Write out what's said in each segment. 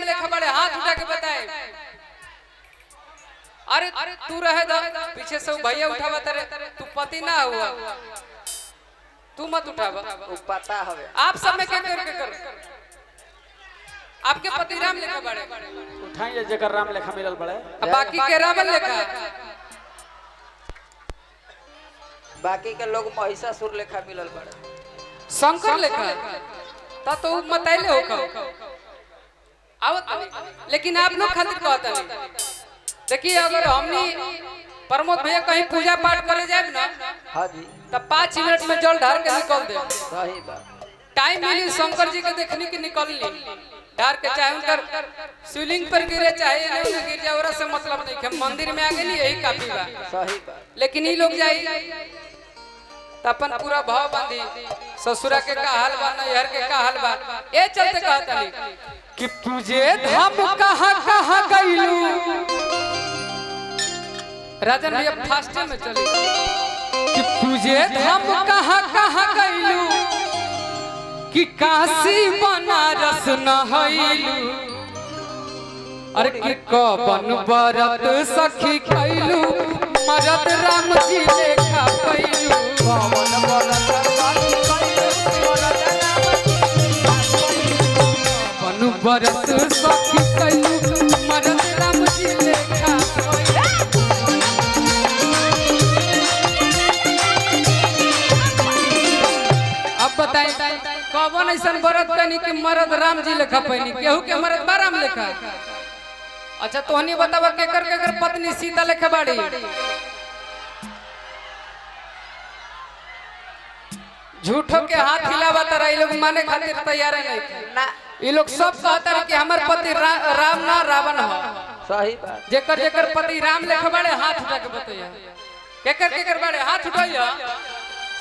लेखा बड़े हाथ उठा के बताए। अरे तू रहे दा पीछे से भैया उठावा तेरे तू पति ना हुआ तू मत उठावा पता हवे आप सब में क्या कर आपके पति राम लेखा बड़े उठाइए जगह राम लेखा मिलल बड़े बाकी के रावण लेखा बाकी के लोग महिषासुर लेखा मिलल बड़े शंकर लेखा ता तो मतैले हो आवत लेकिन आप लोग खातिर कहता नहीं। देखिए अगर हमनी प्रमोद भैया कहीं पूजा पाठ करे जाए ना हाँ जी तब 5 मिनट में जल ढार के निकल दे सही बात टाइम मिली शंकर जी के देखने की निकल ली ढार के चाहे उनकर शिवलिंग पर गिरे चाहे नहीं गिर जाए और से मतलब नहीं कि मंदिर में आ गए यही काफी बा सही बात। लेकिन ये लोग जाई अपन पूरा भाव बांधी ससुरा के का हाल बा नैहर के का हाल बा ए चलते कहता नहीं कि तुझे धाम कहां गइलू राजन भैया फास्ट में चले कि तुझे धाम कहां गइलू कि काशी बनारस नहइलू अरे कि कवन बरत सखी खइलू मरद राम जी लेखा पैलू कवन बरत सखी खइलू मरद कवन बरत सखी खइलू मरद राम जी लेखा अब बताएं कवन ऐसा बरत कनी कि मरद राम जी लेखा पैनी केहू के मरद बा राम लेखा। अच्छा तोहनी बतावा केकर पत्नी सीता लेखा बाड़ी झूठो के हाथ हिलावा तारा लोग माने खातिर तैयार नहीं ना ये लोग सब कहता है कि हमार पति राम ना रावण हो सही बात। जेकर पति राम लेखा बाड़े हाथ उठा के बताइए केकर बाड़े हाथ उठाइए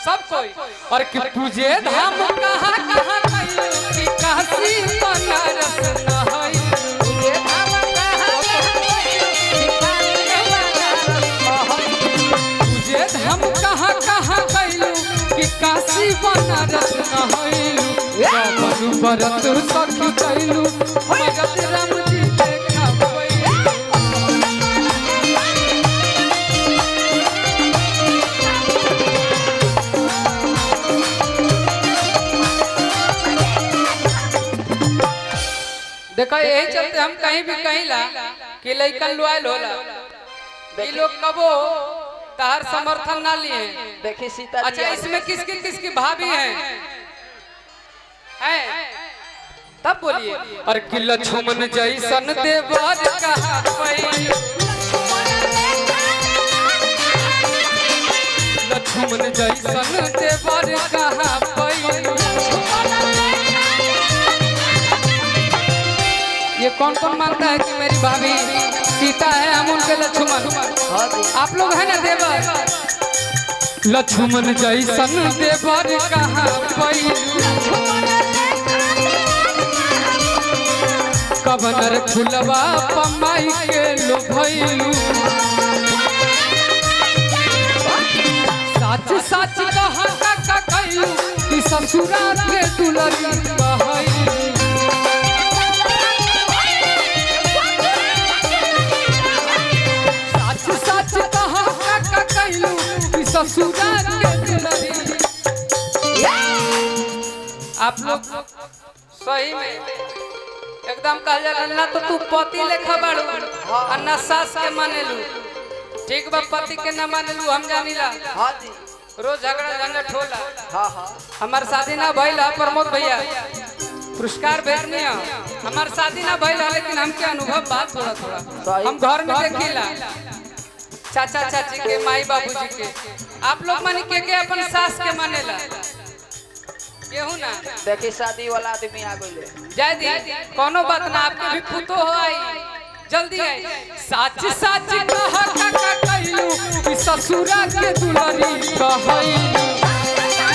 सब कोई और कि तुझे धाम कहां गइलू कि काशी बनारस नहइलू तुझे धाम तुझे धाम कहां गइलू कि काशी बनारस नहइलू कवन बरत सखी गइलू मगध राम जी देखा पैलू देखो यही चलते हम कहीं भी कहिला कि लइकन लुआइल होला ये लोग कबो तार समर्थन ना लिए देखी सीता जी अच्छा इसमें किसकी भाभी है तब बोलिए और कि लक्ष्मण जैसन देवर कहा पैलू लक्ष्मण जैसन देवर कहा पैलू ये कौन मानता है कि मेरी भाभी सीता है हम उनके लक्ष्मण आप लोग है ना देवर लक्ष्मण जैसन देवर कहाँ पैलू कवनर फुलवा पमाई के लो भैलू सच कहा का कहलू कि ससुरा के दुलरी कहलू ससुरा के दुलरी आप लोग सही में एकदम कह जा ना तो तू पति लेखा बाड़ू और ना सास के मानेलू ठीक बा पति के ना मानेलू हम जानीला हाँ जी रोज झगड़ा झंझट होला हाँ हाँ हमार शादी ना भइल है प्रमोद भैया पुरस्कार भेजनी है हमार शादी ना भइल है लेकिन हमके अनुभव बात थोड़ा हम घर में देखिला चाचा चाची के माई बाबूजी के आप लोग मानी के अपन सास के मानेला केहू ना देखी शादी वाला आदमी आ गइले जय दी कोनो बात ना आपके भी पुतो हो आई जल्दी आई सच कहा का कहलू कि ससुरा के दुलरी कहलू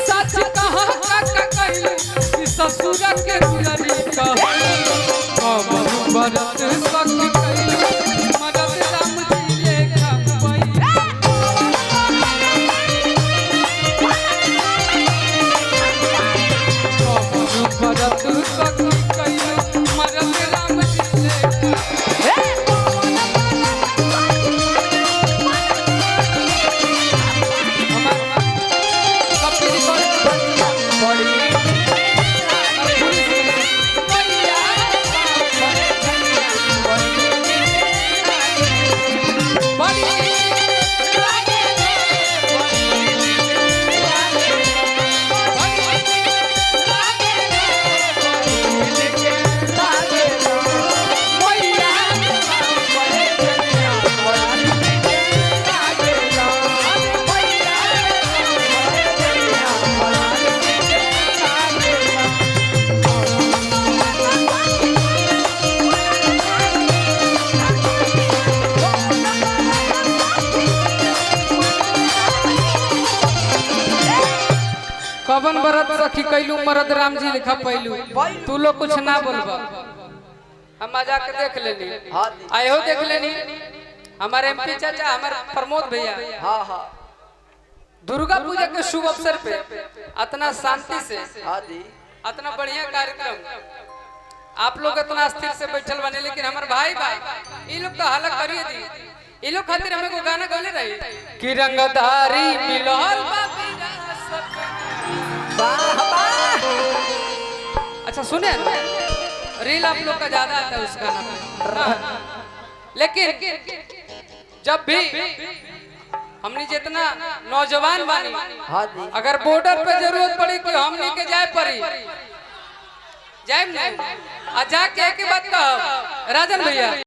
सच कहा का कहलू कि ससुरा के दुलरी कहलू बरत सखी कहलू मरद राम जी लेखा पैलू बरत सखी कैलू मरद राम जी लिखा पैलू तू लोग कुछ ना बोलबा हम मजाक के देख लेनी हाँ आयो देख लेनी हमारे एमपी चाचा हमारे प्रमोद भैया हाँ हाँ दुर्गा पूजा के शुभ अवसर पे इतना शांति से हाँ जी इतना बढ़िया कार्यक्रम आप लोग इतना स्थिर से बैठल बने लेकिन हमारे भाई भाई ये लोग तो हालत करिए दी ये लोग खातिर हमें को गाना गाने रही कि रंगधारी मिलल अच्छा सुने रील आप लोग का ज्यादा आता है उस गाना पे हाँ। लेकिन जब भी हमने जितना नौजवान बानी हाँ जी अगर बॉर्डर पे जरूरत पड़ी कि हमने के जाए पड़ी जाए नहीं आ जाके एक बात कहो राजन भैया